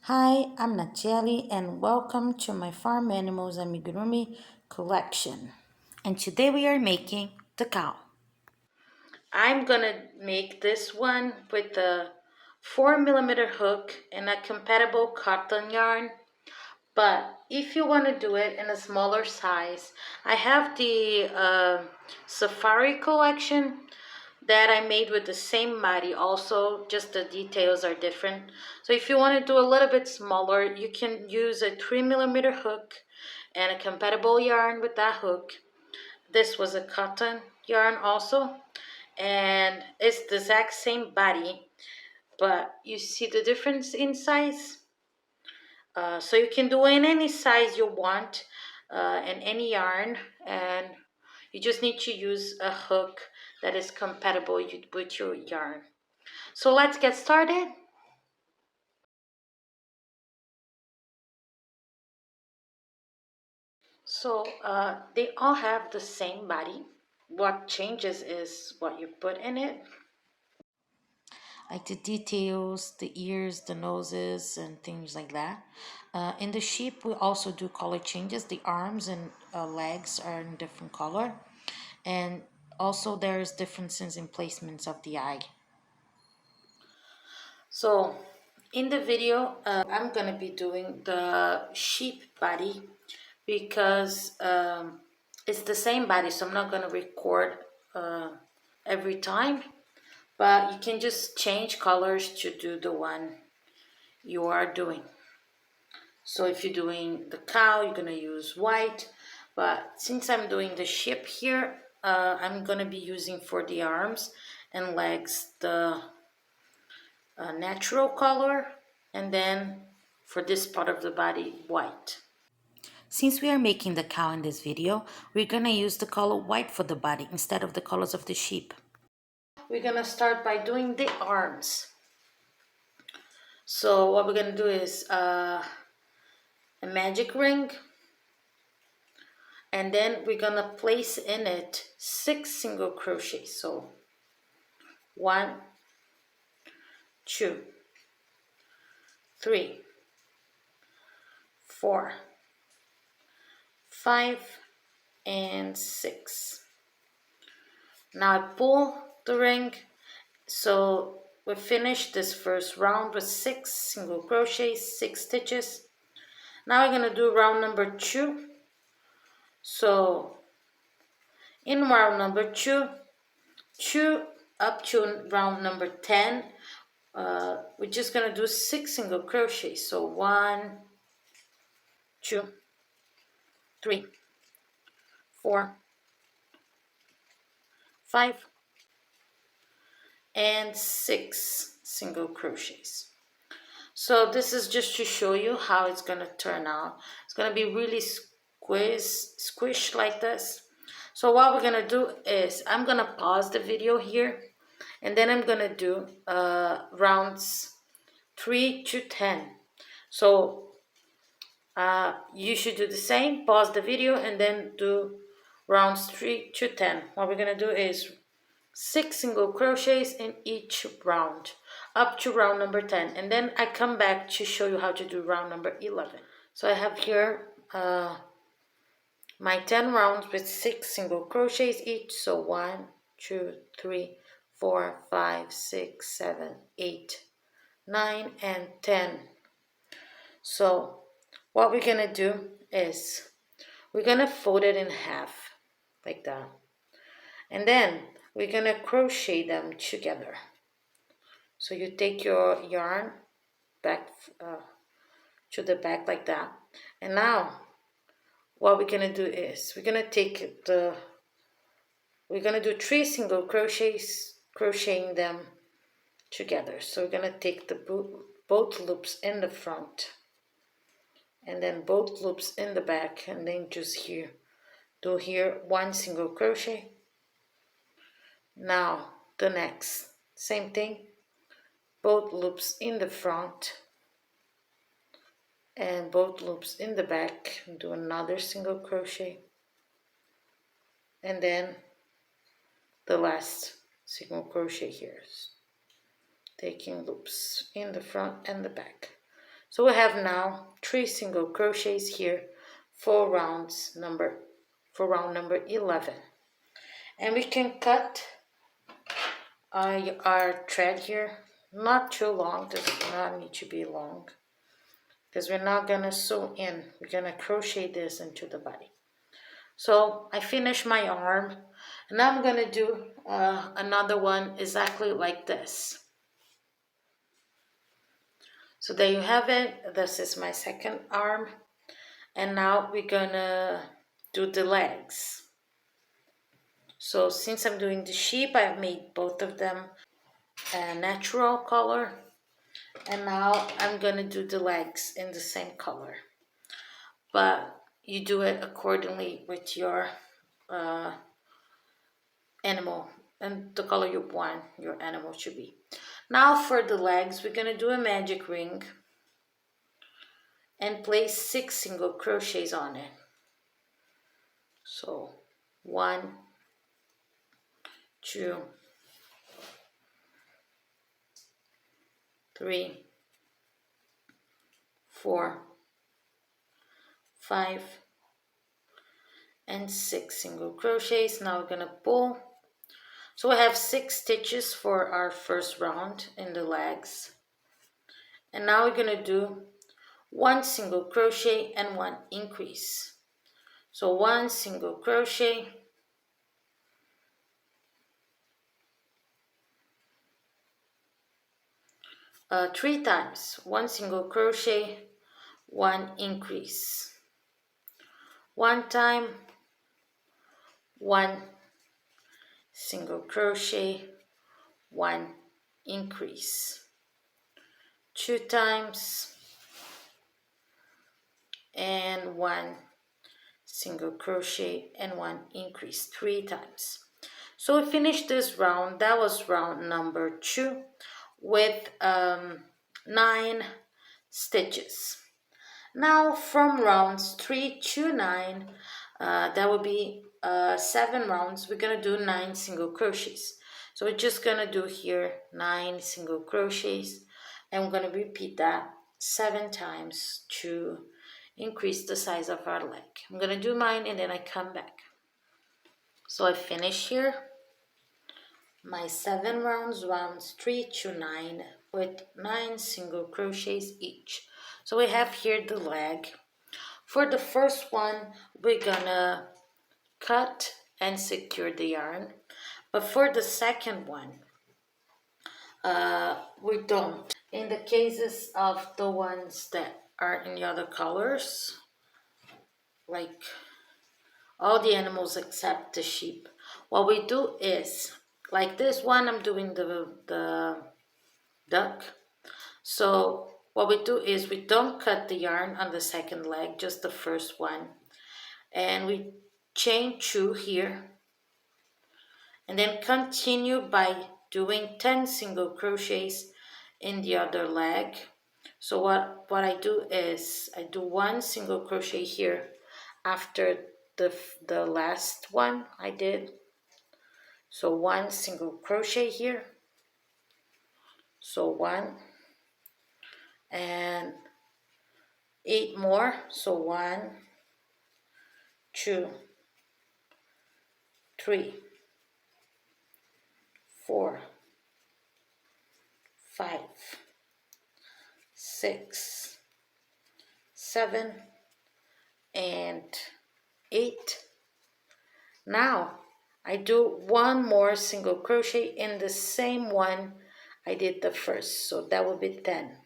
Hi, I'm Natielle and welcome to my Farm Animals Amigurumi collection. And today we are making the cow. I'm gonna make this one with a 4mm hook and a compatible cotton yarn. But if you want to do it in a smaller size, I have the Safari collection that I made with the same Mari also, just the details are different. So if you want to do a little bit smaller, you can use a 3mm hook and a compatible yarn with that hook. This was a cotton yarn also, and it's the exact same body, but you see the difference in size? So you can do in any size you want and any yarn, and you just need to use a hook that is compatible with your yarn. So let's get started. So they all have the same body. What changes is what you put in it. Like the details, the ears, the noses, and things like that. In the sheep, we also do color changes. The arms and legs are in different color. And also there's differences in placements of the eye. So in the video, I'm gonna be doing the sheep body because it's the same body, so I'm not gonna record every time, but you can just change colors to do the one you are doing. So if you're doing the cow, you're gonna use white, but since I'm doing the sheep here, I'm gonna be using for the arms and legs the natural color, and then for this part of the body, white. Since we are making the cow in this video, we're gonna use the color white for the body instead of the colors of the sheep. We're gonna start by doing the arms. So what we're gonna do is a magic ring, and then we're gonna place in it 6 single crochets. So 1, 2, 3, 4, 5, and 6. Now I pull the ring. So we finished this first round with 6 single crochets, 6 stitches. Now we're gonna do round number 2. So in round number 2, 2 up to round number 10, we're just gonna do 6 single crochets. So 1, 2, 3, 4, 5, and 6 single crochets. So this is just to show you how it's gonna turn out. It's gonna be really squished like this. So what we're gonna do is I'm gonna pause the video here, and then I'm gonna do rounds 3 to 10. So you should do the same, pause the video, and then do rounds 3 to 10. What we're gonna do is 6 single crochets in each round up to round number 10, and then I come back to show you how to do round number 11. So I have here my 10 rounds with 6 single crochets each. So 1, 2, 3, 4, 5, 6, 7, 8, 9, and 10. So what we're gonna do is we're gonna fold it in half like that, and then we're gonna crochet them together. So you take your yarn back to the back like that, and now what we're gonna do is we're gonna do 3 single crochets, crocheting them together. So we're gonna take the both loops in the front, and then both loops in the back, and then just do here 1 single crochet. Now the next same thing, both loops in the front and both loops in the back, do another single crochet, and then the last single crochet here, taking loops in the front and the back. So we have now 3 single crochets here for round number 11. And we can cut our thread here, not too long, does not need to be long, because we're not gonna sew in, we're gonna crochet this into the body. So I finished my arm, and now I'm gonna do another one exactly like this. So there you have it. This is my second arm, and now we're gonna do the legs. So since I'm doing the sheep, I've made both of them a natural color, and now I'm gonna do the legs in the same color, but you do it accordingly with your animal and the color you want your animal to be. Now for the legs, we're gonna do a magic ring and place 6 single crochets on it. So 1, 2, 3, 4, 5, and 6 single crochets. Now we're gonna pull. So we have 6 stitches for our first round in the legs, and now we're gonna do 1 single crochet and 1 increase. So 1 single crochet, 3 times, 1 single crochet, 1 increase, 1 time, 1 single crochet, 1 increase, 2 times, and 1 single crochet and 1 increase, 3 times. So we finished this round. That was round number 2 with 9 stitches. Now from rounds 3 to 9, that will be 7 rounds. We're gonna do 9 single crochets. So we're just gonna do here 9 single crochets, and we're gonna repeat that 7 times to increase the size of our leg. I'm gonna do mine and then I come back. So I finish here my 7 rounds, rounds 3 to 9, with 9 single crochets each. So we have here the leg. For the first one, we're gonna cut and secure the yarn, but for the second one, we don't. In the cases of the ones that are in the other colors, like all the animals except the sheep, what we do is, like this one, I'm doing the duck. So what we do is we don't cut the yarn on the second leg, just the first one, and we chain 2 here, and then continue by doing 10 single crochets in the other leg. So what I do is I do 1 single crochet here after the last one I did. So 1 single crochet here, so 1, and 8 more, so 1, 2, 3, 4, 5, 6, 7, and 8. Now I do 1 more single crochet in the same one I did the first, so that will be 10.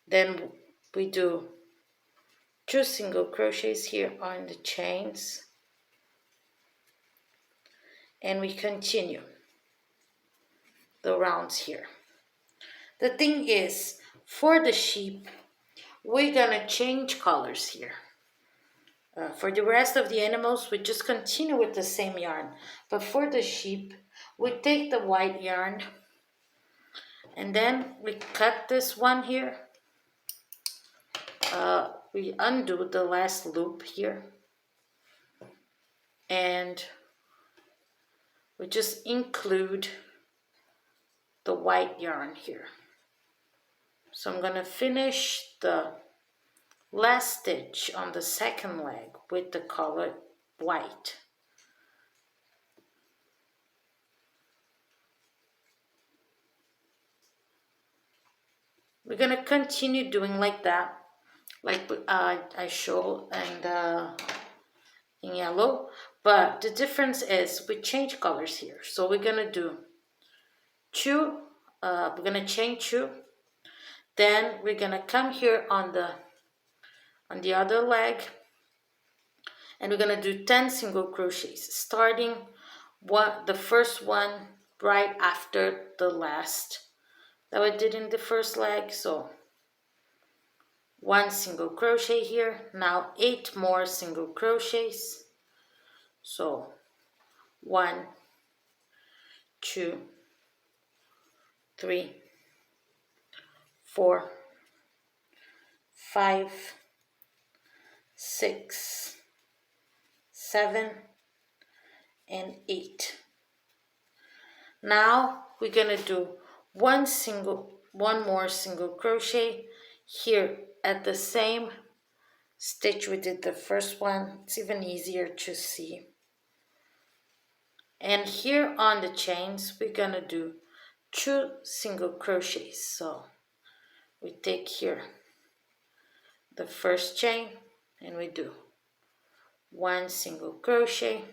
Then we do 2 single crochets here on the chains, and we continue the rounds here. The thing is, for the sheep, we're gonna change colors here. For the rest of the animals, we just continue with the same yarn. But for the sheep, we take the white yarn, and then we cut this one here. We undo the last loop here, and we just include the white yarn here. So I'm gonna finish the last stitch on the second leg with the color white. We're gonna continue doing like that, like I show in yellow, but the difference is we change colors here. So we're gonna do two, we're gonna chain two, then we're gonna come here on the other leg, and we're gonna do 10 single crochets, starting the first one right after the last that we did in the first leg. So 1 single crochet here, now 8 more single crochets. So 1, 2, 3, 4, 5, 6, 7, and 8. Now we're gonna do one more single crochet here at the same stitch we did the first one. It's even easier to see. And here on the chains we're gonna do 2 single crochets. So we take here the first chain and we do 1 single crochet.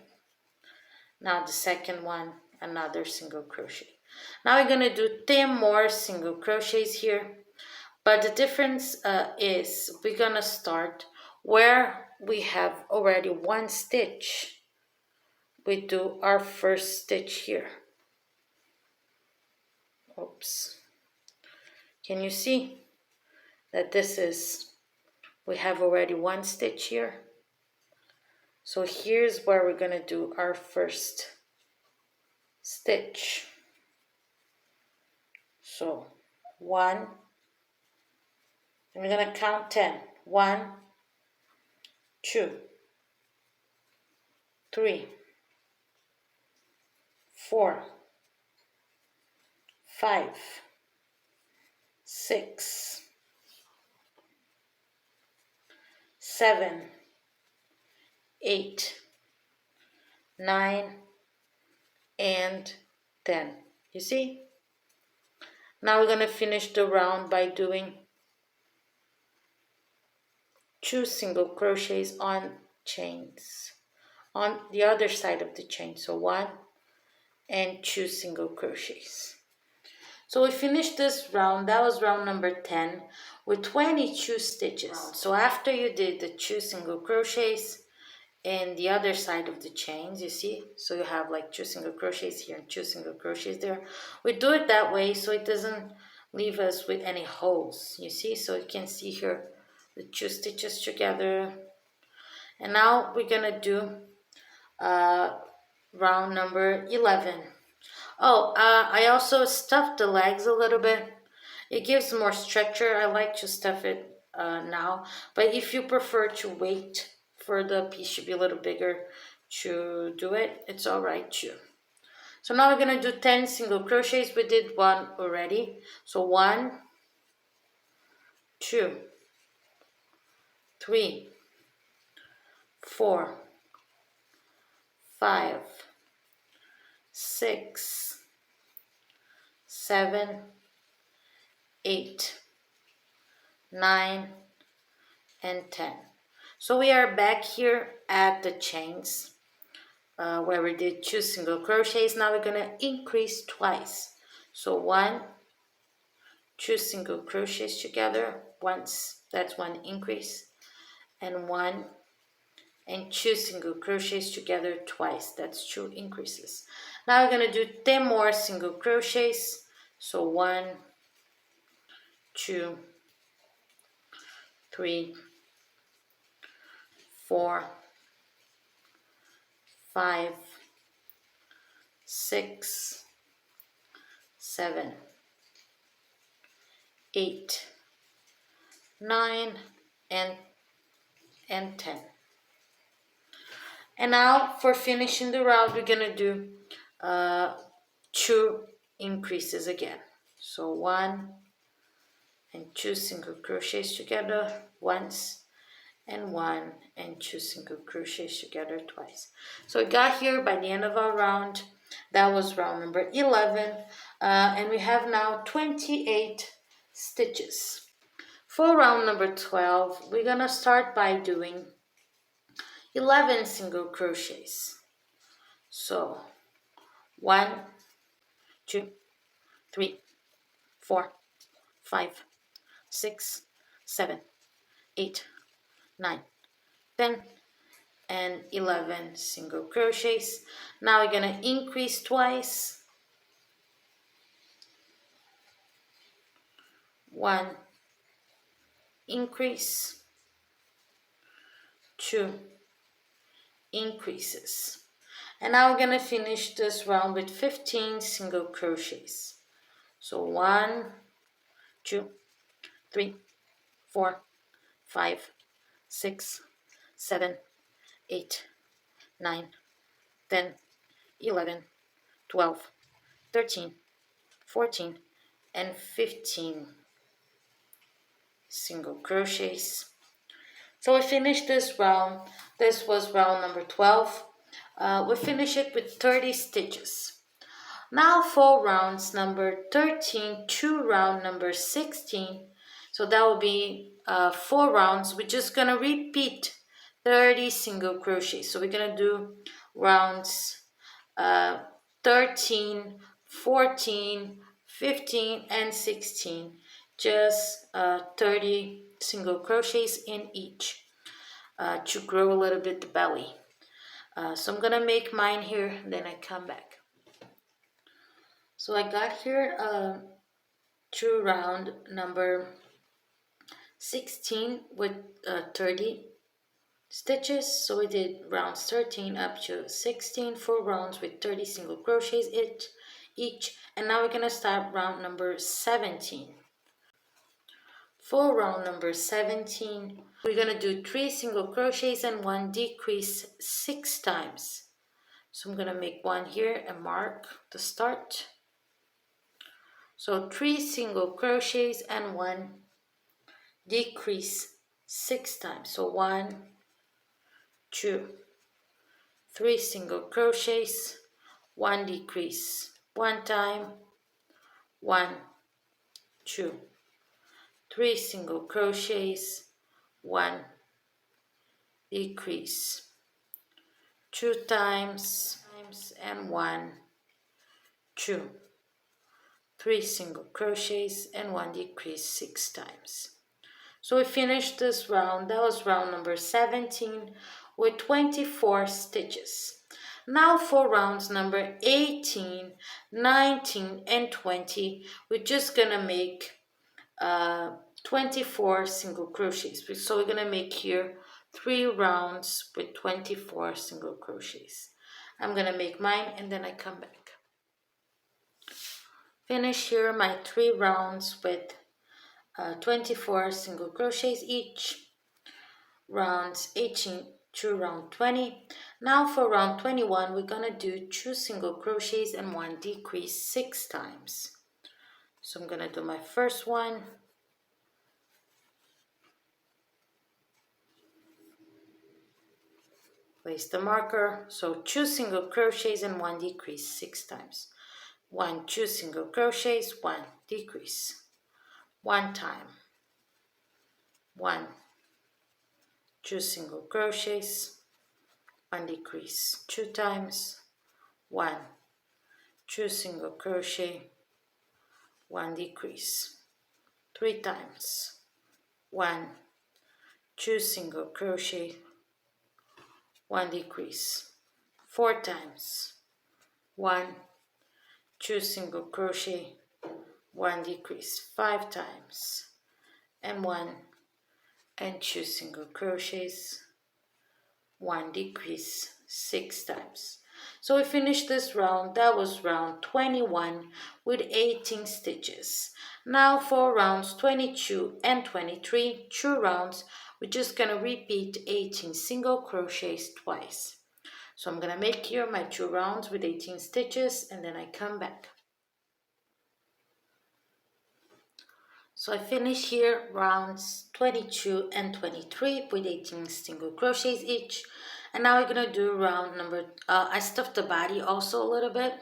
Now the second one, another single crochet. Now we're gonna do 10 more single crochets here, but the difference is we're gonna start where we have already 1 stitch. We do our first stitch here. Oops. Can you see that we have already 1 stitch here? So here's where we're gonna do our first stitch. So 1, and we're gonna count 10. 1, 2, 3, 4, 5, 6, 7, 8, 9, and 10. You see? Now we're gonna finish the round by doing 2 single crochets on chains on the other side of the chain. So 1 and 2 single crochets. So we finished this round. That was round number 10 with 22 stitches. So after you did the 2 single crochets and the other side of the chains, you see, so you have like 2 single crochets here and 2 single crochets there. We do it that way so it doesn't leave us with any holes, you see. So you can see here the 2 stitches together. And now we're gonna do round number 11. Oh, I also stuffed the legs a little bit. It gives more structure. I like to stuff it now, but if you prefer to wait for the piece to be a little bigger to do it, it's all right too. So now we're gonna do 10 single crochets. We did 1 already. So 1, 2, 3, 4, 5, 6, 7, 8, 9, and 10. So we are back here at the chains where we did 2 single crochets. Now we're gonna increase twice. So 1, 2 single crochets together once, that's 1 increase, and 1 and 2 single crochets together twice, that's 2 increases. Now we're gonna do 10 more single crochets. So 1, 2, 3, 4, 5, 6, 7, 8, 9, and 10. And now for finishing the round, we're gonna do 2 increases again. So 1 and 2 single crochets together once, and 1 and 2 single crochets together twice. So we got here by the end of our round. That was round number 11, and we have now 28 stitches. For round number 12, we're gonna start by doing 11 single crochets. So 1, 2, 3, 4, 5, 6, 7, 8, 9, 10, and 11 single crochets. Now we're gonna increase twice. 1, increase, 2, increases. And now we're gonna finish this round with 15 single crochets. So 1, 2, 3, 4, 5, 6, 7, 8, 9, 10, 11, 12, 13, 14, and 15 single crochets. So we finished this round. This was round number 12. We finish it with 30 stitches. Now for rounds number 13 to round number 16. So that will be 4 rounds. We're just gonna repeat 30 single crochets. So we're gonna do rounds 13, 14, 15, and 16. Just 30 single crochets in each to grow a little bit the belly. So I'm gonna make mine here, then I come back. So I got here to round number 16 with 30 stitches. So we did rounds 13 up to 16, 4 rounds with 30 single crochets each. And now we're gonna start round number 17. For round number 17, we're gonna do 3 single crochets and 1 decrease 6 times. So I'm gonna make 1 here and mark the start. So 3 single crochets and 1 decrease 6 times. So 1, 2, 3 single crochets, 1 decrease 1 time, 1, 2, 3 single crochets, 1 decrease 2 times, and 1, 2, 3 single crochets, and 1 decrease 6 times. So we finished this round. That was round number 17 with 24 stitches. Now for rounds number 18, 19, and 20, we're just gonna make 24 single crochets. So we're gonna make here 3 rounds with 24 single crochets. I'm gonna make mine and then I come back. Finish here my 3 rounds with 24 single crochets each. Rounds 18 to round 20. Now for round 21, we're gonna do 2 single crochets and 1 decrease 6 times. So I'm gonna do my first one. Place the marker. So 2 single crochets and 1 decrease 6 times. 1, 2 single crochets, 1 decrease. 1 time. 1, 2 single crochets, 1 decrease 2 times. 1, 2 single crochet, 1 decrease 3 times. 1, 2 single crochet, 1 decrease 4 times. 1, 2 single crochet, 1 decrease 5 times, and 1 and 2 single crochets, 1 decrease 6 times. So we finished this round. That was round 21 with 18 stitches. Now for rounds 22 and 23, 2 rounds, we're just gonna repeat 18 single crochets twice. So I'm gonna make here my 2 rounds with 18 stitches and then I come back. So I finish here rounds 22 and 23 with 18 single crochets each. And now we're gonna do round number, I stuffed the body also a little bit.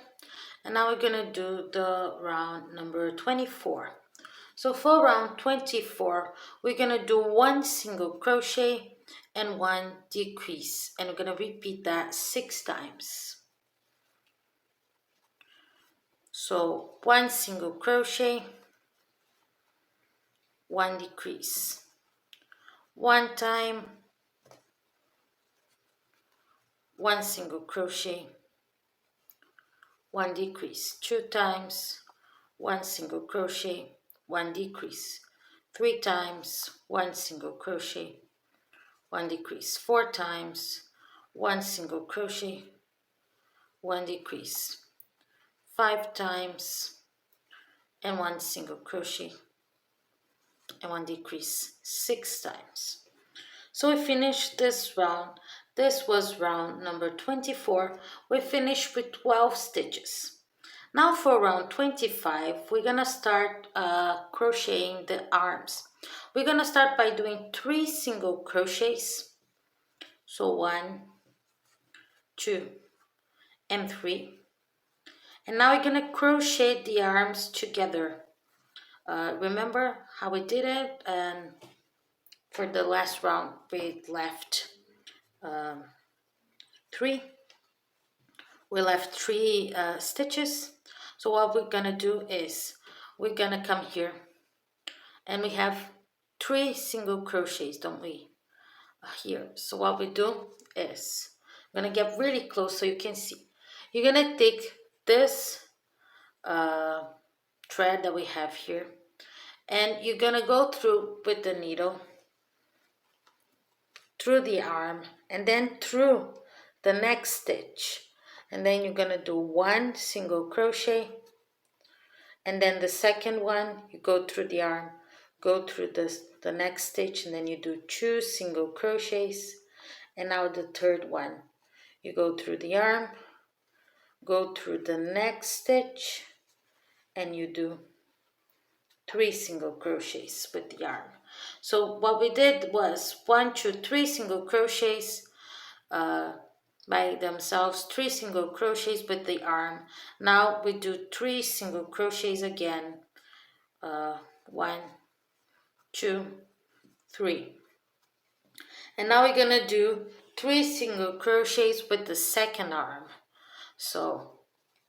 And now we're gonna do the round number 24. So for round 24, we're gonna do 1 single crochet and 1 decrease. And we're gonna repeat that 6 times. So 1 single crochet, 1 decrease. 1 time, 1 single crochet, 1 decrease. 2 times, 1 single crochet, 1 decrease. 3 times, 1 single crochet, 1 decrease. 4 times, 1 single crochet, 1 decrease. 5 times and 1 single crochet and 1 decrease. 6 times. So we finished this round. This was round number 24. We finished with 12 stitches. Now for round 25, we're gonna start crocheting the arms. We're gonna start by doing 3 single crochets. So 1, 2, and 3. And now we're gonna crochet the arms together. Remember how we did it? And for the last round, we left 3. We left 3 stitches. So what we're gonna do is we're gonna come here and we have 3 single crochets, don't we? Here. So what we do is I'm gonna get really close so you can see. You're gonna take this thread that we have here and you're gonna go through with the needle through the arm and then through the next stitch, and then you're gonna do 1 single crochet, and then the second one you go through the arm, go through the next stitch, and then you do 2 single crochets, and now the third one you go through the arm, go through the next stitch, and you do 3 single crochets with the arm. So what we did was 1, 2, 3 single crochets by themselves, 3 single crochets with the arm. Now we do 3 single crochets again. 1, 2, 3. And now we're gonna do 3 single crochets with the second arm. So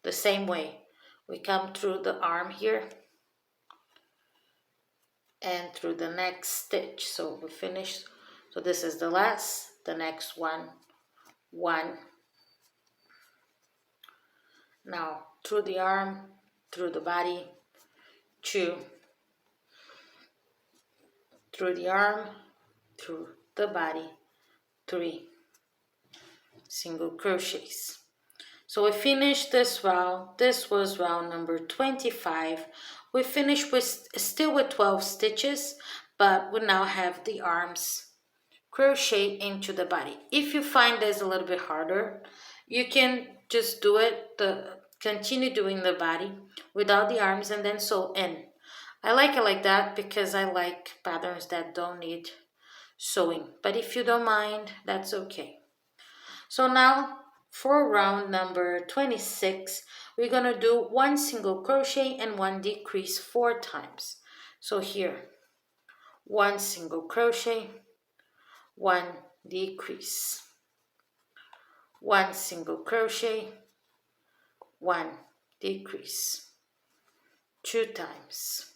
the same way, we come through the arm here and through the next stitch. So we finish. So this is the last, the next one, 1. Now through the arm, through the body, 2. Through the arm, through the body, 3 single crochets. So we finished this round. This was round number 25. We finished with still with 12 stitches, but we now have the arms crochet into the body. If you find this a little bit harder, you can just do it, continue doing the body without the arms and then sew in. I like it like that because I like patterns that don't need sewing. But if you don't mind, that's okay. So now for round number 26, we're gonna do 1 single crochet and 1 decrease 4 times. So here, 1 single crochet, 1 decrease, 1 single crochet, 1 decrease, 2 times,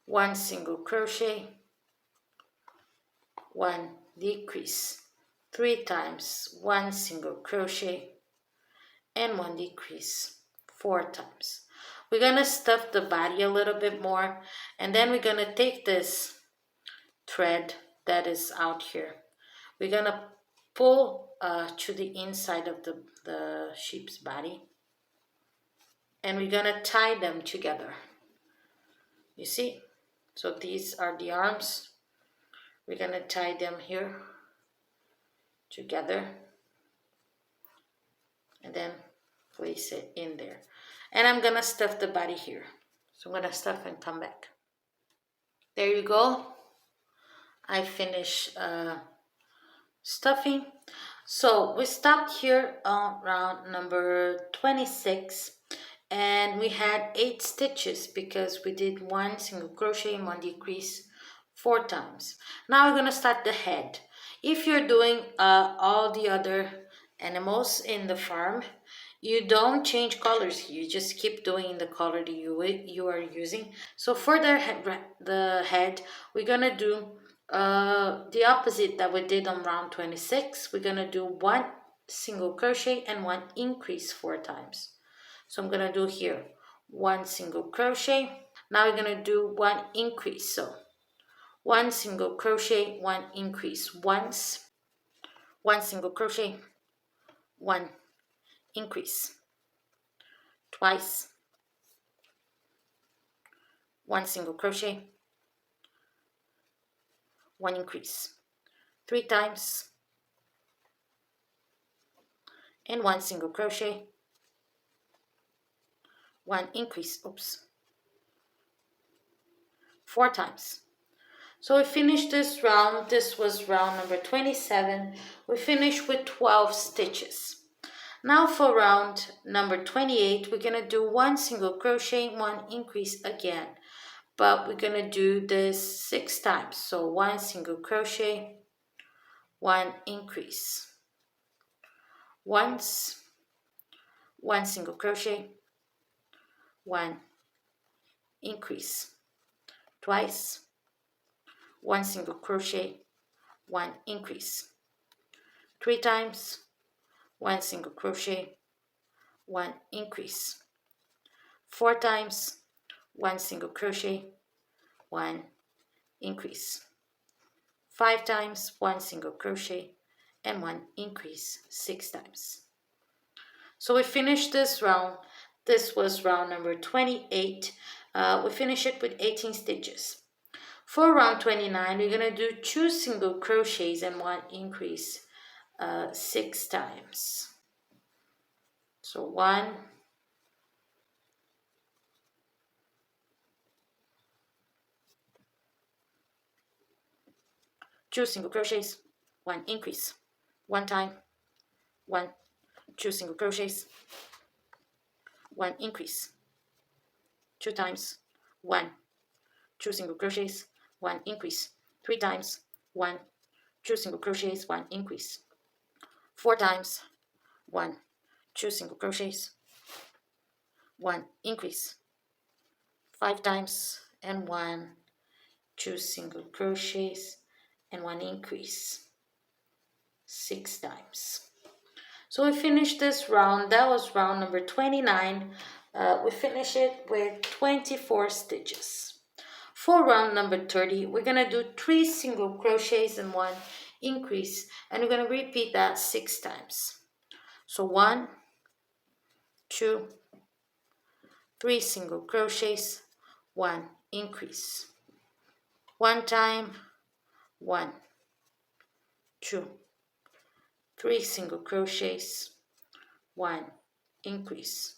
1 single crochet, 1 decrease, 3 times, 1 single crochet, and 1 decrease, 4 times. We're gonna stuff the body a little bit more, and then we're gonna take this thread that is out here. We're gonna pull to the inside of the sheep's body, and we're gonna tie them together. You see? So these are the arms. We're gonna tie them here together and then place it in there. And I'm gonna stuff the body here. So I'm gonna stuff and come back. There you go. I finished stuffing. So we stopped here on round number 26, and we had 8 stitches because we did 1 single crochet and 1 decrease 4 times. Now we're going to start the head. If you're doing all the other animals in the farm, you don't change colors. You just keep doing the color that you are using. So for the head, we're going to do the opposite that we did on round 26. We're going to do 1 single crochet and 1 increase 4 times. So I'm going to do here 1 single crochet. Now we're going to do 1 increase. So 1 single crochet, 1 increase once, 1 single crochet, 1 increase twice, 1 single crochet, 1 increase 3 times, and 1 single crochet, 1 increase, 4 times. So we finished this round. This was round number 27. We finished with 12 stitches. Now for round number 28, we're going to do 1 single crochet, 1 increase again. But we're going to do this 6 times. So 1 single crochet, 1 increase. Once, 1 single crochet, 1 increase. Twice, 1 single crochet, 1 increase. 3 times, 1 single crochet, 1 increase. 4 times, 1 single crochet, 1 increase. 5 times, 1 single crochet, and 1 increase 6 times. So we finished this round. This was round number 28. We finished it with 18 stitches. For round 29, we're going to do 2 single crochets and 1 increase 6 times. So 1, 2 single crochets, 1 increase, 1 time, 1, 2 single crochets, 1 increase, 2 times, 1, 2 single crochets, 1 increase, 3 times, 1, 2 single crochets, 1 increase, 4 times, 1, 2 single crochets, 1 increase, 5 times, and 1, 2 single crochets, and 1 increase 6 times. So we finished this round. That was round number 29. We finished it with 24 stitches. For round number 30, we're going to do 3 single crochets and 1 increase, and we're going to repeat that 6 times. So 1, 2, 3 single crochets, 1 increase. 1 time, 1, 2, 3 single crochets, 1 increase.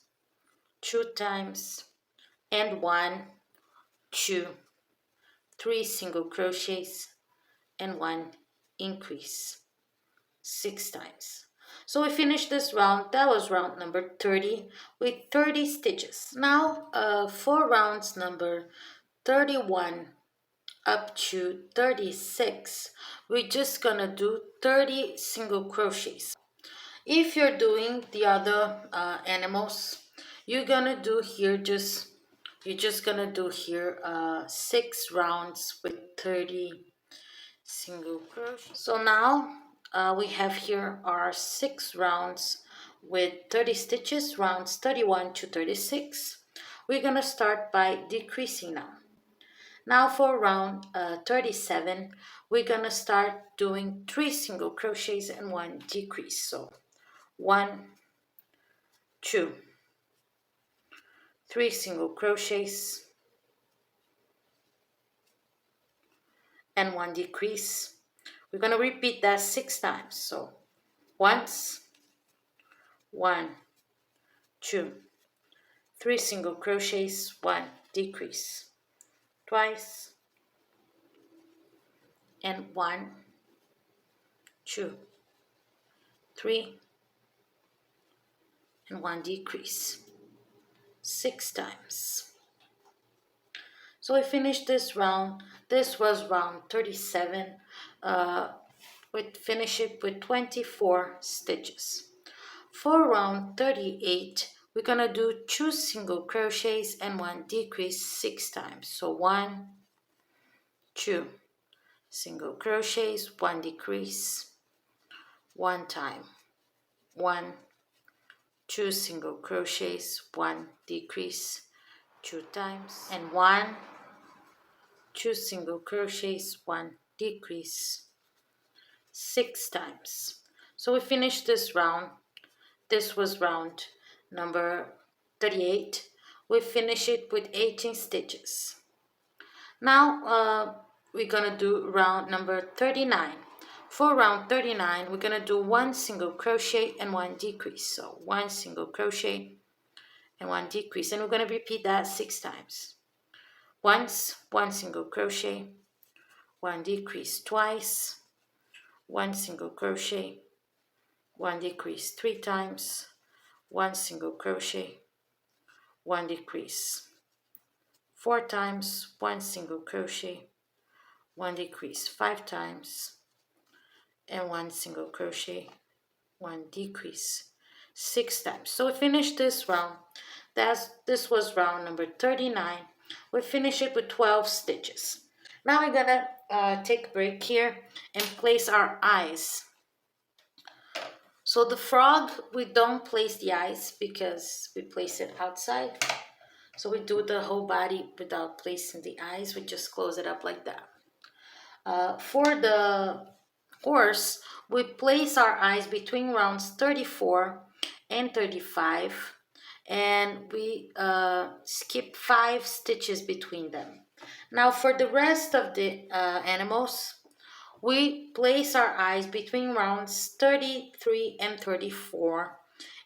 2 times, and 1, 2, 3 single crochets, and 1 increase 6 times. So we finished this round. That was round number 30 with 30 stitches. Now for rounds number 31 up to 36, we're just gonna do 30 single crochets. If you're doing the other animals, you're gonna do here you're just gonna do here 6 rounds with 30 single crochet. So now we have here our 6 rounds with 30 stitches, rounds 31 to 36. We're gonna start by decreasing now. Now for round 37, we're gonna start doing 3 single crochets and 1 decrease. So 1, 2, 3 single crochets, and 1 decrease. We're going to repeat that 6 times. So once, 1, 2, 3 single crochets, 1 decrease. Twice, and 1, 2, 3, and 1 decrease 6 times. So we finished this round. This was round 37. We finish it with 24 stitches. For round 38, we're gonna do 2 single crochets and 1 decrease 6 times. So 1, 2 single crochets, 1 decrease, 1 time, 1, 2 single crochets, 1 decrease, 2 times, and 1, 2 single crochets, 1 decrease, 6 times. So we finished this round. This was round number 38. We finish it with 18 stitches. Now we're gonna do round number 39. For round 39, we're gonna do 1 single crochet and 1 decrease. So 1 single crochet and 1 decrease, and we're gonna repeat that 6 times. Once, 1 single crochet, 1 decrease twice, 1 single crochet, 1 decrease 3 times, 1 single crochet, 1 decrease 4 times, 1 single crochet, 1 decrease 5 times, and 1 single crochet, 1 decrease 6 times. So we finished this round. This was round number 39. We finish it with 12 stitches. Now we're gonna take a break here and place our eyes. So the frog, we don't place the eyes because we place it outside. So we do the whole body without placing the eyes. We just close it up like that. For the horse, we place our eyes between rounds 34 and 35, and we skip 5 stitches between them. Now for the rest of the animals, we place our eyes between rounds 33 and 34,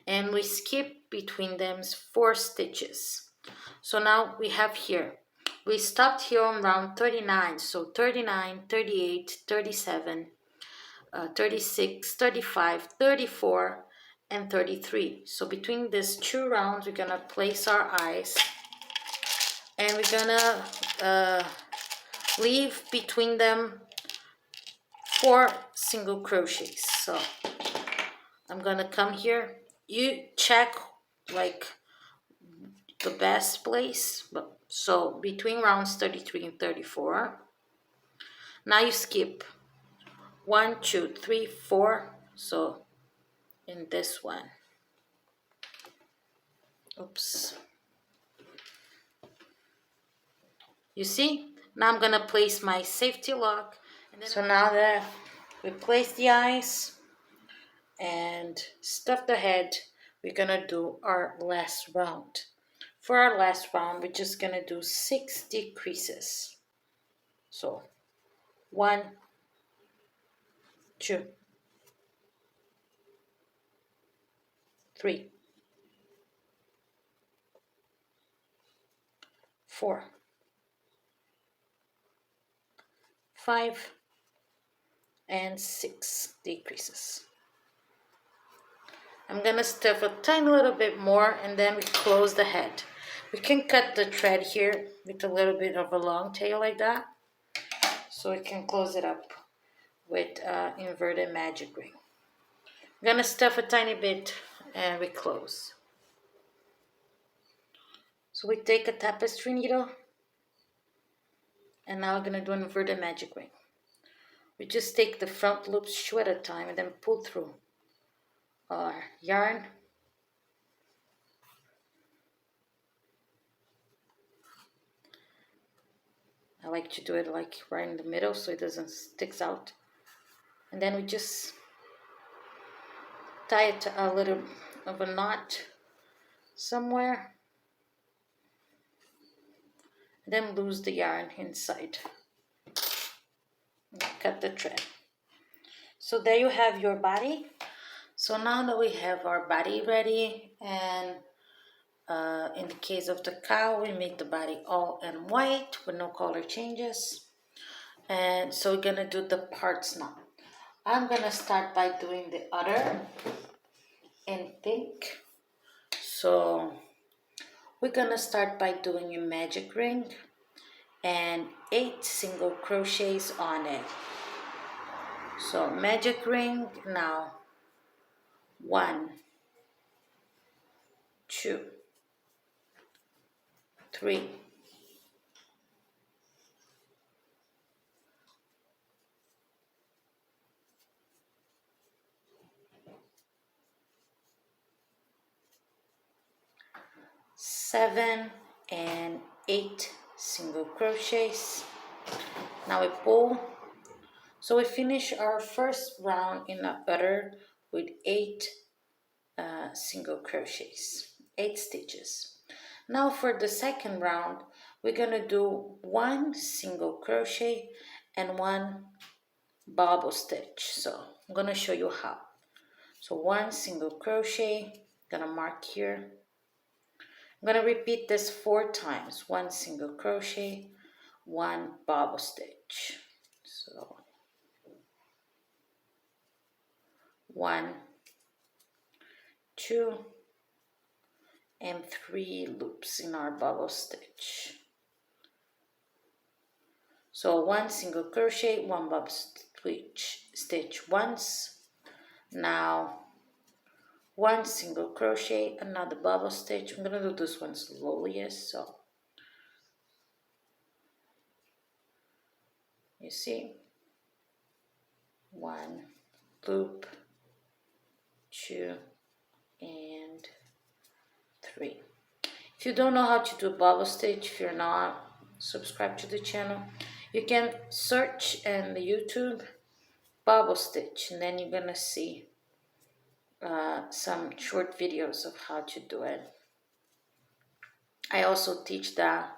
and we skip between them 4 stitches. So now we have here, we stopped here on round 39, so 39, 38, 37, 36, 35, 34, and 33. So between these 2 rounds, we're gonna place our eyes, and we're gonna leave between them 4 single crochets. So I'm gonna come here. You check like the best place. So between rounds 33 and 34. Now you skip 1, 2, 3, 4. So in this one. Oops. You see? Now I'm gonna place my safety lock. So now that we place the eyes and stuff the head, we're gonna do our last round. For our last round, we're just gonna do 6 decreases. So 1, 2, 3, 4, 5, and 6 decreases. I'm gonna stuff a tiny little bit more, and then we close the head. We can cut the thread here with a little bit of a long tail like that, so we can close it up with inverted magic ring. I'm gonna stuff a tiny bit and we close. So we take a tapestry needle, and now we're gonna do an inverted magic ring. We just take the front loops 2 at a time and then pull through our yarn. I like to do it like right in the middle so it doesn't stick out. And then we just tie it to a little of a knot somewhere. And then lose the yarn inside. Cut the thread. So there you have your body. So now that we have our body ready, and in the case of the cow, we made the body all in white with no color changes. And so we're gonna do the parts now. I'm gonna start by doing the other in pink. So we're gonna start by doing a magic ring and 8 single crochets on it. So magic ring now, 1, 2, 3, 7 and 8 single crochets. Now we pull. So we finish our first round in the other with 8 single crochets, 8 stitches. Now for the second round, we're gonna do 1 single crochet and 1 bobble stitch. So I'm gonna show you how. So 1 single crochet, gonna mark here. I'm gonna repeat this 4 times. 1 single crochet, 1 bobble stitch. So 1, 2, and 3 loops in our bobble stitch. So 1 single crochet, 1 bobble stitch once. Now 1 single crochet, another bobble stitch. I'm gonna do this one slowly, so you see, 1 loop, 2, and 3. If you don't know how to do bobble stitch, if you're not subscribed to the channel, you can search in the YouTube bobble stitch, and then you're gonna see some short videos of how to do it. I also teach that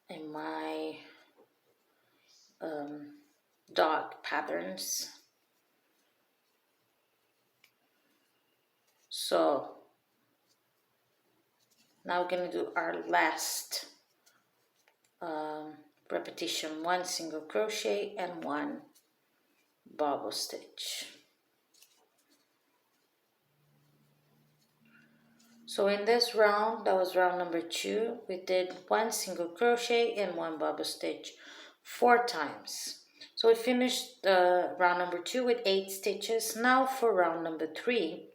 in my dog patterns. So now we're gonna do our last repetition, 1 single crochet and 1 bobble stitch. So in this round, that was round number 2, we did 1 single crochet and 1 bobble stitch 4 times. So we finished round number 2 with 8 stitches. Now for round number 3,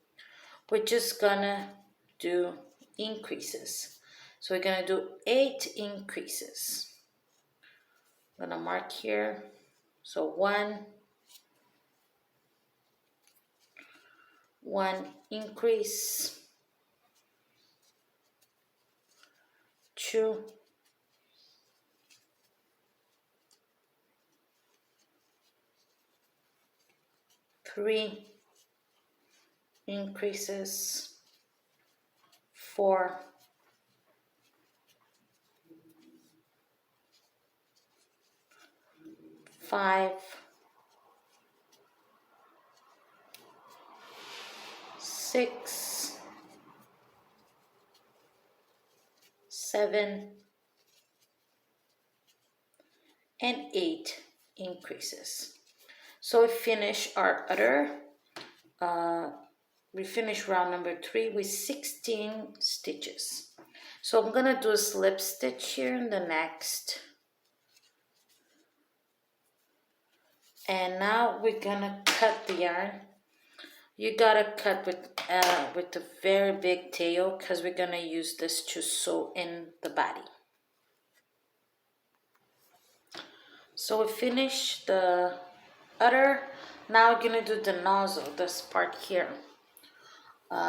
we're just gonna do increases. So we're gonna do 8 increases. I'm gonna mark here. So 1 increase, 2, 3 increases, 4, 5, 6, 7, and 8 increases. So we finish our other, we finish round number 3 with 16 stitches. So I'm gonna do a slip stitch here in the next. And now we're gonna cut the yarn. You gotta cut with a very big tail because we're gonna use this to sew in the body. So we finish the other. Now we're gonna do the nozzle, this part here.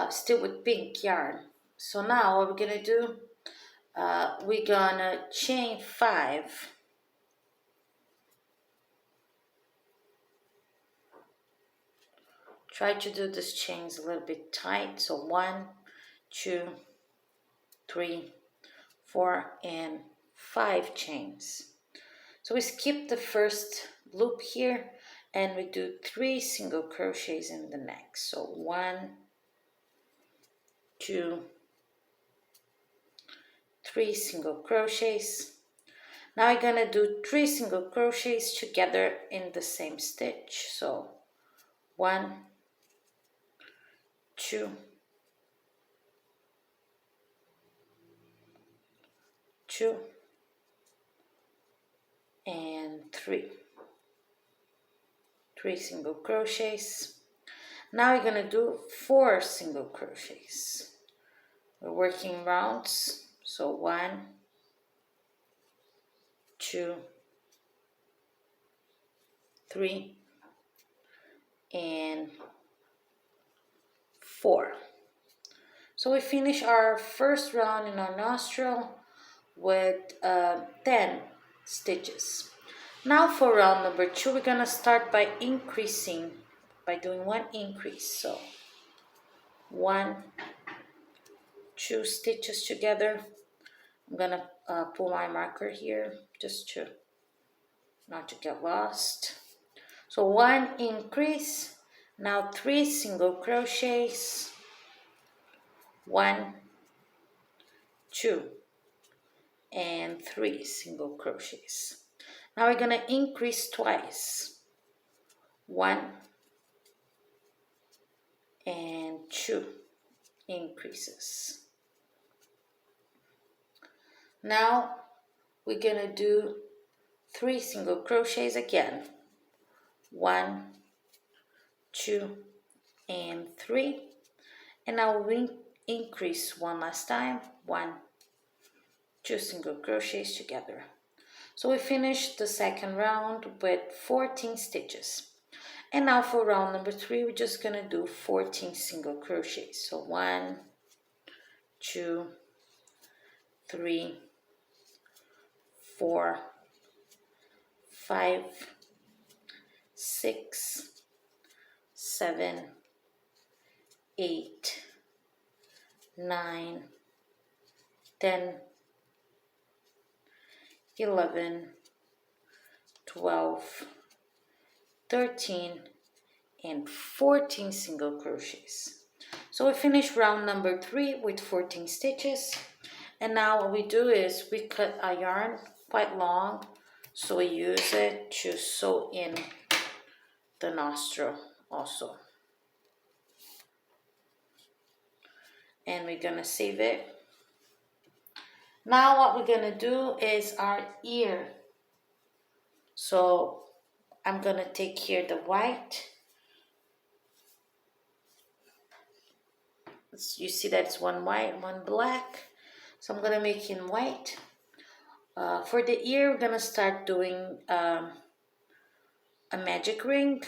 Still with pink yarn. So now what we're gonna do, we're gonna chain 5. Try to do these chains a little bit tight. So 1, 2, 3, 4, and 5 chains. So we skip the first loop here and we do 3 single crochets in the next. So 1, 2, 3 single crochets. Now we're gonna do 3 single crochets together in the same stitch. So 1, 2, 2, and 3. 3 single crochets. Now we're gonna do 4 single crochets. We're working rounds, so 1, 2, 3, and 4. So we finish our first round in our nostril with 10 stitches. Now for round number 2, we're gonna start by increasing, by doing 1 increase. So 1, 2 stitches together. I'm gonna pull my marker here just to not to get lost. So 1 increase. Now 3 single crochets. 1, 2, and 3 single crochets. Now we're gonna increase twice. 1 and 2 increases. Now we're gonna do 3 single crochets again. 1, 2, and 3. And now we increase one last time. 1, 2 single crochets together. So we finished the second round with 14 stitches. And now for round number 3, we're just gonna do 14 single crochets. So 1, 2, 3, 4, 5, 6, 7, 8, 9, 10, 11, 12, 13, and 14 single crochets. So we finish round number 3 with 14 stitches. And now what we do is we cut a yarn quite long, so we use it to sew in the nostril also. And we're gonna save it. Now what we're gonna do is our ear. So I'm gonna take here the white. You see that it's one white, one black. So I'm gonna make in white. For the ear, we're gonna start doing a magic ring.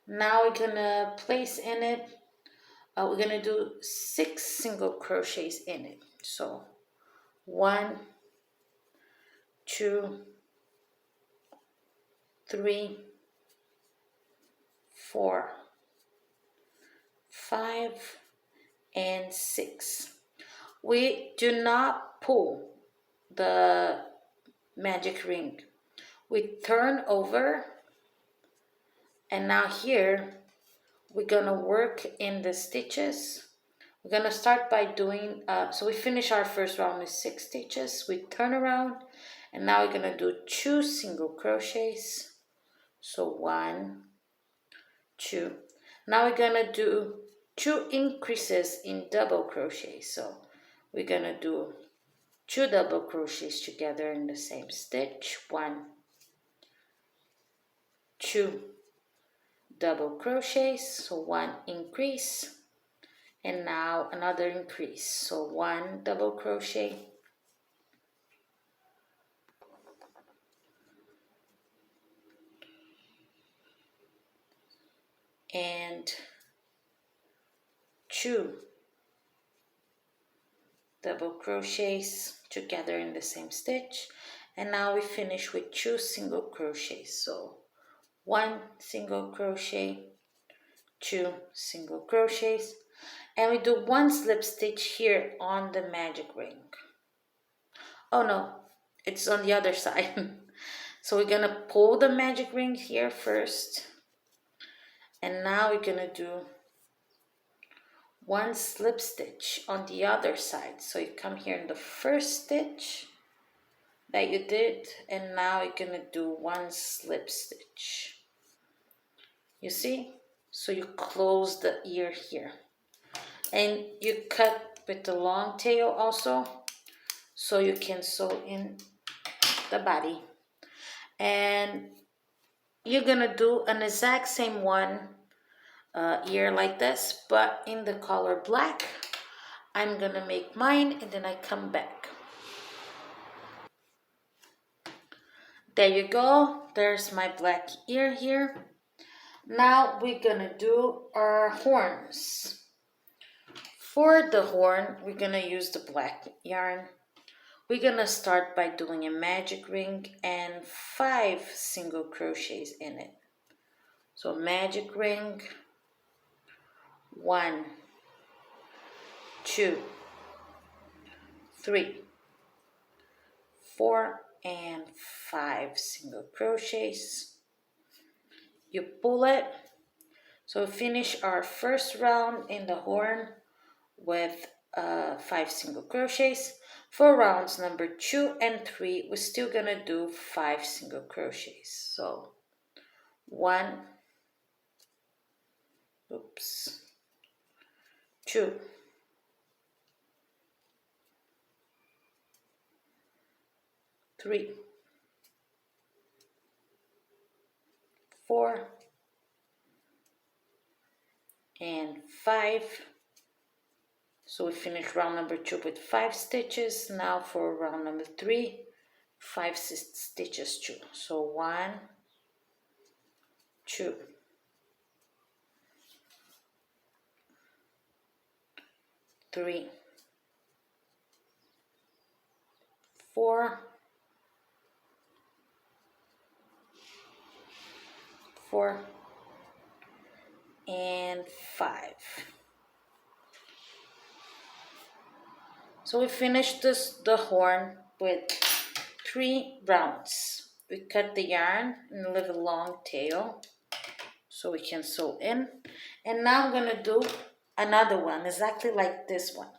Now we're gonna place in it, we're gonna do 6 single crochets in it. So 1, 2, 3, 4, 5, and 6. We do not pull the magic ring. We turn over, and now here we're gonna work in the stitches. We're gonna start by doing, so we finish our first round with 6 stitches. We turn around, and now we're gonna do 2 single crochets. So 1, 2. Now we're gonna do 2 increases in double crochet. So we're gonna do 2 double crochets together in the same stitch. 1, 2 double crochets. So 1 increase, and now another increase. So 1 double crochet, and 2 double crochets together in the same stitch. And now we finish with 2 single crochets. So 1 single crochet, 2 single crochets, and we do 1 slip stitch here on the magic ring. Oh no, it's on the other side. So we're gonna pull the magic ring here first, and now we're gonna do one slip stitch on the other side. So you come here in the first stitch that you did, and now you're gonna do one slip stitch. You see? So you close the ear here. And you cut with the long tail also, so you can sew in the body. And you're gonna do an exact same one ear like this, but in the color black. I'm gonna make mine and then I come back. There you go, there's my black ear here. Now we're gonna do our horns. For the horn, we're gonna use the black yarn. We're gonna start by doing a magic ring and 5 single crochets in it. So magic ring, 1, 2, 3, 4, and 5 single crochets. You pull it. So finish our first round in the horn with 5 single crochets. For rounds number 2 and 3, we're still gonna do 5 single crochets. So 1, 2, 3, 4, and 5. So we finished round number 2 with 5 stitches. Now for round number 3, 5 stitches too. So 1, 2, 3, 4, 4, and 5. So we finished the horn with 3 rounds. We cut the yarn and leave a long tail so we can sew in. And now I'm gonna do another one exactly like this one.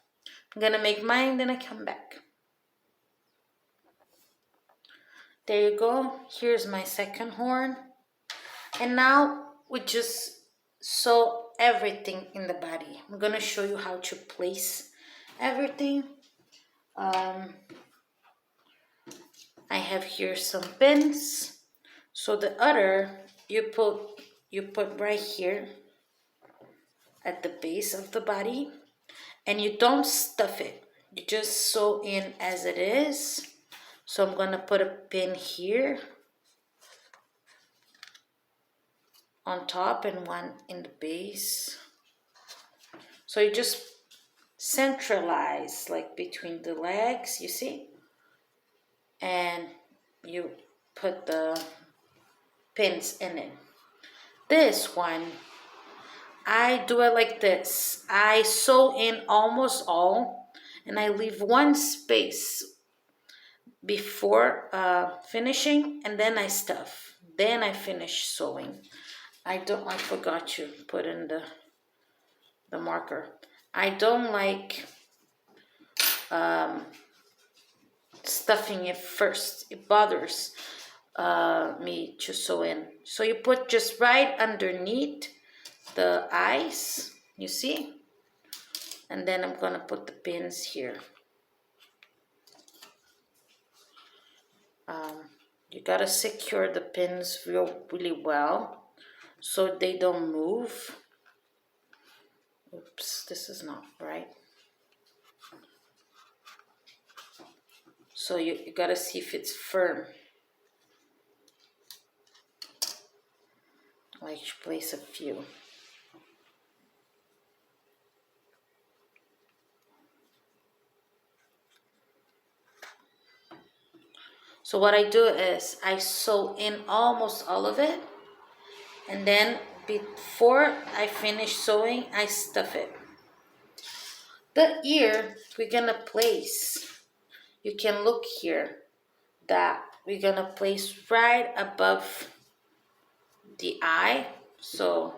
I'm gonna make mine, then I come back. There you go, here's my second horn. And now we just sew everything in the body. I'm gonna show you how to place everything. I have here some pins. So the other you put right here at the base of the body, and you don't stuff it. You just sew in as it is. So I'm gonna put a pin here on top and one in the base. So you just centralize like between the legs, you see? And you put the pins in it. This one, I do it like this. I sew in almost all and I leave one space before finishing, and then I stuff. Then I finish sewing. I forgot to put in the marker. I don't like stuffing it first. It bothers me to sew in. So you put just right underneath the eyes, you see? And then I'm gonna put the pins here. You gotta secure the pins really well so they don't move. Oops, this is not right. So you gotta see if it's firm. I should place a few. So what I do is I sew in almost all of it, and then before I finish sewing, I stuff it. The ear we're gonna place, you can look here, that we're gonna place right above the eye. So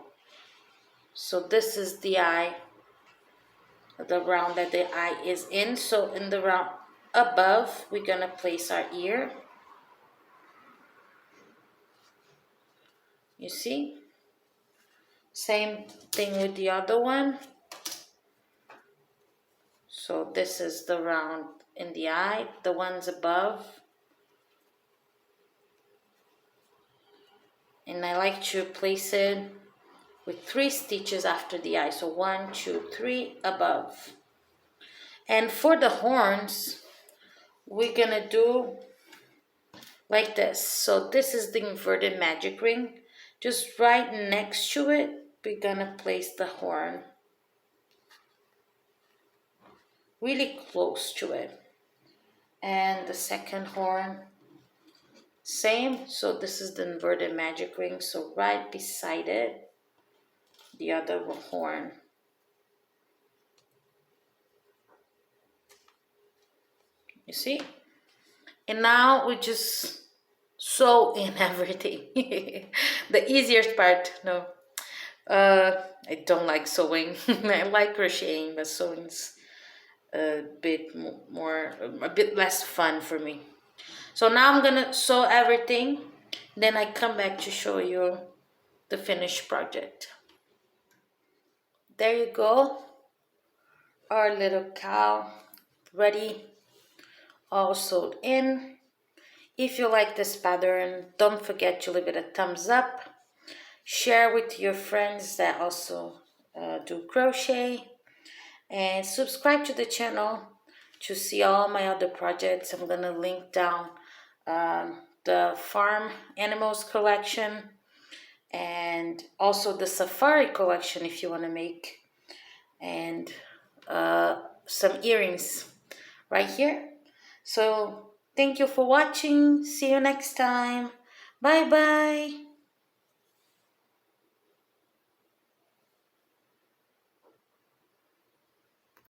this is the eye, the round that the eye is in. So in the round above, we're gonna place our ear. You see? Same thing with the other one. So this is the round in the eye, the ones above. And I like to place it with 3 stitches after the eye. So 1, 2, 3 above. And for the horns, we're gonna do like this. So this is the inverted magic ring. Just right next to it, we're gonna place the horn. Really close to it. And the second horn, same. So this is the inverted magic ring. So right beside it, the other horn. You see? And now we just sew in everything. The easiest part, no. I don't like sewing. I like crocheting, but sewing's a bit more, a bit less fun for me. So now I'm gonna sew everything. Then I come back to show you the finished project. There you go. Our little cow ready, all sewed in. If you like this pattern, don't forget to leave it a thumbs up. Share with your friends that also do crochet. And subscribe to the channel to see all my other projects. I'm gonna link down the farm animals collection and also the safari collection if you want to make, and some earrings right here. So thank you for watching. See you next time. Bye bye.